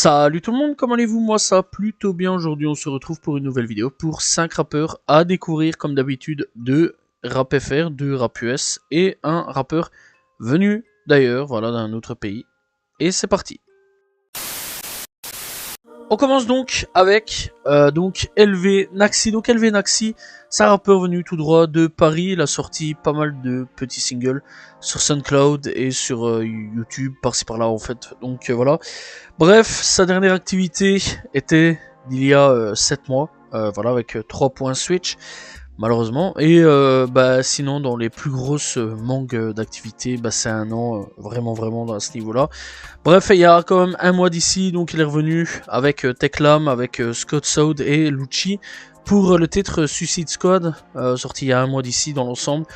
Salut tout le monde, comment allez-vous? Moi ça va plutôt bien. Aujourd'hui on se retrouve pour une nouvelle vidéo pour 5 rappeurs à découvrir comme d'habitude de rap FR, de rap US et un rappeur venu d'ailleurs, voilà, d'un autre pays. Et c'est parti. On commence donc avec LV Naxi. Donc LV Naxi, c'est un rappeur venu tout droit de Paris. Il a sorti pas mal de petits singles sur SoundCloud et sur YouTube, par-ci par-là en fait. Donc voilà. Bref, sa dernière activité était d'il y a 7 mois. Voilà, avec 3 points Switch. Malheureusement. Et sinon, dans les plus grosses manques d'activité, c'est un an, vraiment à ce niveau-là. Bref, il y a quand même un mois d'ici, donc il est revenu avec Techlam, avec Scott Soud et Lucci pour le titre Suicide Squad, sorti il y a un mois d'ici dans l'ensemble.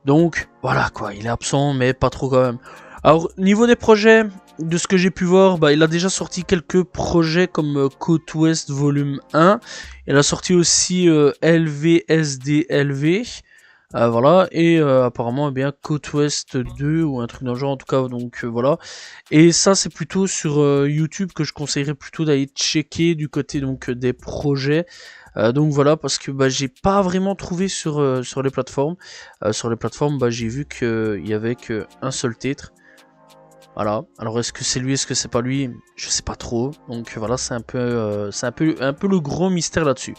Donc voilà quoi, il est absent, mais pas trop quand même. Alors, niveau des projets, de ce que j'ai pu voir, il a déjà sorti quelques projets comme Côte Ouest Volume 1. Il a sorti aussi LVSDLV. Voilà, et apparemment, Côte Ouest 2 ou un truc dans le genre, en tout cas, donc voilà. Et ça, c'est plutôt sur YouTube que je conseillerais plutôt d'aller checker du côté donc des projets. Donc voilà, parce que j'ai pas vraiment trouvé sur les plateformes. Sur les plateformes, j'ai vu qu'il y avait qu'un seul titre. Voilà. Alors est-ce que c'est lui, est-ce que c'est pas lui? Je sais pas trop. Donc voilà, c'est un peu le gros mystère là-dessus.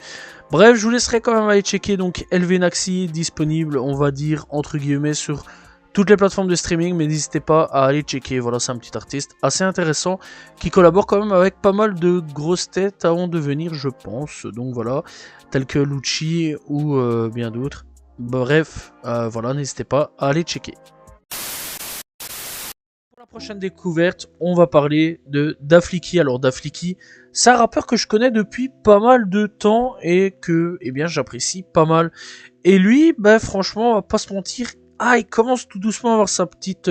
Bref, je vous laisserai quand même aller checker donc LV Naxi disponible, on va dire entre guillemets sur toutes les plateformes de streaming, mais n'hésitez pas à aller checker. Voilà, c'est un petit artiste assez intéressant qui collabore quand même avec pas mal de grosses têtes avant de venir, je pense. Donc voilà, tels que Lucci ou bien d'autres. Bref, voilà, n'hésitez pas à aller checker. Prochaine découverte, on va parler de Dafliki. Alors Dafliki, c'est un rappeur que je connais depuis pas mal de temps et que j'apprécie pas mal. Et lui, franchement, on va pas se mentir, il commence tout doucement à avoir sa petite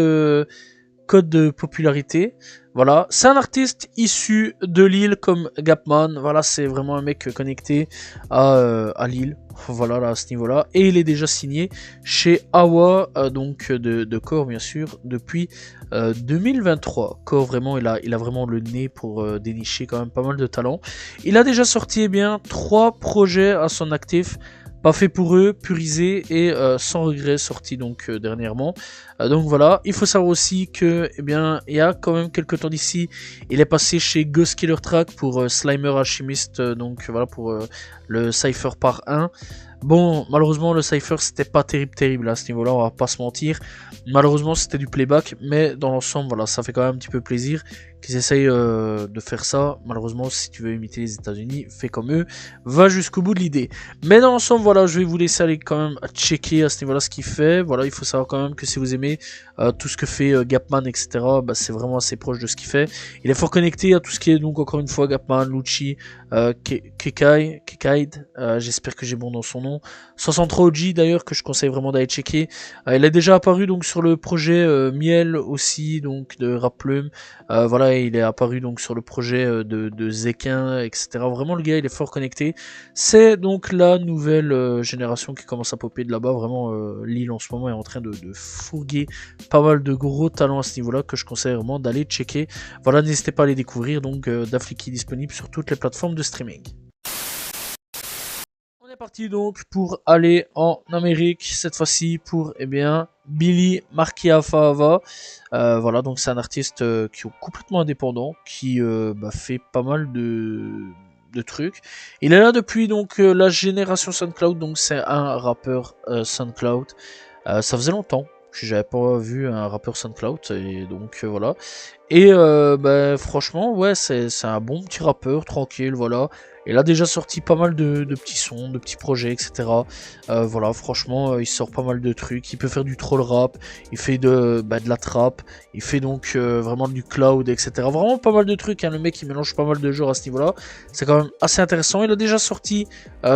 code de popularité. Voilà, c'est un artiste issu de Lille comme Gapman. Voilà, c'est vraiment un mec connecté à Lille. Voilà, là, à ce niveau-là. Et il est déjà signé chez Awa, donc de Core, bien sûr, depuis 2023. Core, vraiment, il a vraiment le nez pour dénicher quand même pas mal de talent. Il a déjà sorti 3 projets à son actif. Pas fait pour eux, purisé et sans regret sorti donc dernièrement. Donc voilà, il faut savoir aussi que il y a quand même quelques temps d'ici, il est passé chez Ghost Killer Track pour Slimer Alchemist, donc voilà pour le Cypher par 1. Bon, malheureusement le Cypher c'était pas terrible à ce niveau-là, on va pas se mentir. Malheureusement c'était du playback, mais dans l'ensemble voilà, ça fait quand même un petit peu plaisir qu'ils essayent de faire ça. Malheureusement, si tu veux imiter les États-Unis, fais comme eux, va jusqu'au bout de l'idée. Mais dans l'ensemble, voilà, je vais vous laisser aller quand même checker à ce niveau-là ce qu'il fait. Voilà, il faut savoir quand même que si vous aimez tout ce que fait Gapman, etc., c'est vraiment assez proche de ce qu'il fait. Il est fort connecté à tout ce qui est donc encore une fois Gapman, Lucci, Kekaid, j'espère que j'ai bon dans son nom. 63 OG d'ailleurs que je conseille vraiment d'aller checker. Il est déjà apparu donc sur le projet Miel aussi, donc de Rap Plume. Voilà, il est apparu donc sur le projet de Zekin, etc. Vraiment, le gars, il est fort connecté. C'est donc la nouvelle génération qui commence à popper de là-bas. Vraiment, Lille en ce moment est en train de fourguer pas mal de gros talents à ce niveau-là que je conseille vraiment d'aller checker. Voilà, n'hésitez pas à les découvrir. Donc, Dafliki disponible sur toutes les plateformes de streaming. On est parti donc pour aller en Amérique, cette fois-ci pour Billy Marquiafava. Voilà, donc c'est un artiste qui est complètement indépendant, qui fait pas mal de trucs. Il est là depuis donc la génération SoundCloud, donc c'est un rappeur SoundCloud. Ça faisait longtemps que j'avais pas vu un rappeur SoundCloud, et donc voilà. Et franchement, ouais, c'est un bon petit rappeur, tranquille, voilà. Il a déjà sorti pas mal de petits sons, de petits projets, etc. Voilà, franchement, il sort pas mal de trucs. Il peut faire du troll rap, il fait de la trap, il fait donc vraiment du cloud, etc. Vraiment pas mal de trucs, hein. Le mec, il mélange pas mal de genres à ce niveau-là. C'est quand même assez intéressant. Il a déjà sorti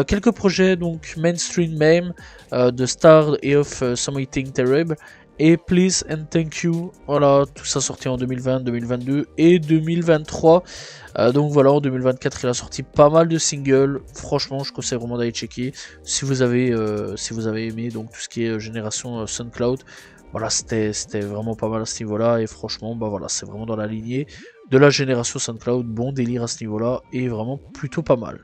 quelques projets, donc Mainstream Meme, de Star et of Something Terrible. Et Please and Thank You, voilà, tout ça sorti en 2020, 2022 et 2023. Donc voilà, en 2024, il a sorti pas mal de singles. Franchement, je conseille vraiment d'aller checker si vous avez aimé donc tout ce qui est génération SoundCloud. Voilà, c'était vraiment pas mal à ce niveau-là. Et franchement, voilà, c'est vraiment dans la lignée de la génération SoundCloud. Bon délire à ce niveau-là, et vraiment plutôt pas mal.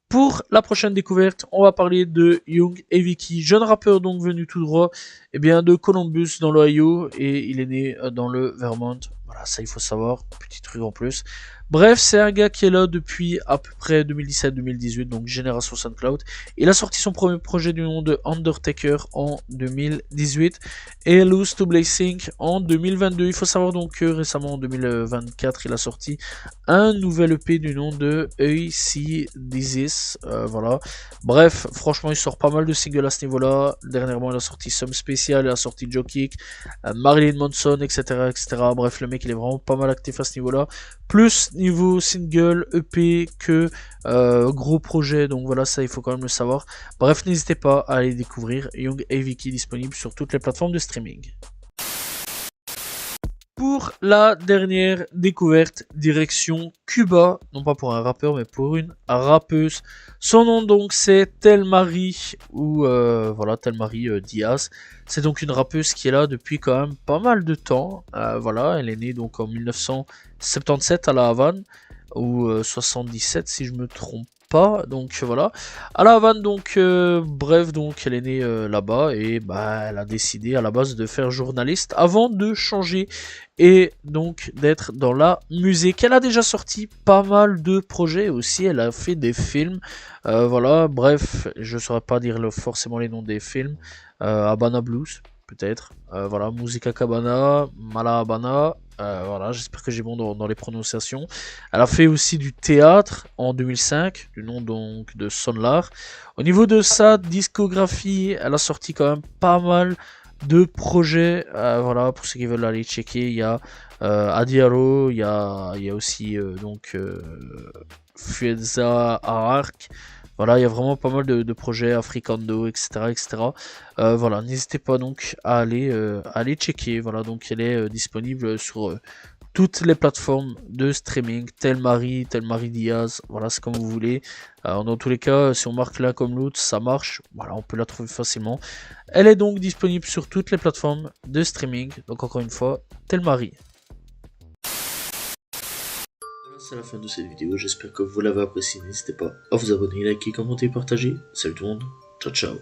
Pour la prochaine découverte, on va parler de Young Eviki, jeune rappeur donc venu tout droit de Columbus dans l'Ohio, et il est né dans le Vermont. Voilà, ça il faut savoir, petit truc en plus. Bref, c'est un gars qui est là depuis à peu près 2017-2018, donc génération SoundCloud. Il a sorti son premier projet du nom de Undertaker en 2018 et Lose to Blessing en 2022. Il faut savoir donc que récemment en 2024, il a sorti un nouvel EP du nom de AC Disease. Voilà. Bref, franchement, il sort pas mal de singles à ce niveau-là. Dernièrement, il a sorti Some Special, il a sorti Joe Kick, Marilyn Manson, etc., etc. Bref, le mec, il est vraiment pas mal actif à ce niveau-là. Plus niveau single, EP que gros projet, donc voilà, ça il faut quand même le savoir. Bref, n'hésitez pas à aller découvrir Young Eviki, disponible sur toutes les plateformes de streaming. Pour la dernière découverte, direction Cuba, non pas pour un rappeur mais pour une rappeuse. Son nom donc c'est Telmari, ou voilà, Telmari Diaz. C'est donc une rappeuse qui est là depuis quand même pas mal de temps. Voilà, elle est née donc en 1977 à La Havane, ou 77 si je me trompe pas. Donc voilà, à La Havane, donc bref, donc elle est née là-bas, et elle a décidé à la base de faire journaliste avant de changer et donc d'être dans la musique. Elle a déjà sorti pas mal de projets aussi, elle a fait des films, voilà, bref, je saurais pas dire forcément les noms des films. Habana Blues, peut-être, voilà, Musica Cabana, Mala Habana, voilà, j'espère que j'ai bon dans les prononciations. Elle a fait aussi du théâtre en 2005, du nom donc de Sonlar. Au niveau de sa discographie, elle a sorti quand même pas mal de projets, voilà, pour ceux qui veulent aller checker. Il y a Adiaro, il y a aussi Fueza Arc. Voilà, il y a vraiment pas mal de projets, Africando, etc., etc. Voilà, n'hésitez pas donc à aller checker. Voilà, donc elle est disponible sur toutes les plateformes de streaming, Telmari Diaz, voilà, c'est comme vous voulez. Dans tous les cas, si on marque l'un comme l'autre, ça marche. Voilà, on peut la trouver facilement. Elle est donc disponible sur toutes les plateformes de streaming. Donc encore une fois, Telmari. C'est la fin de cette vidéo, j'espère que vous l'avez apprécié. N'hésitez pas à vous abonner, liker, commenter, partager. Salut tout le monde, ciao ciao.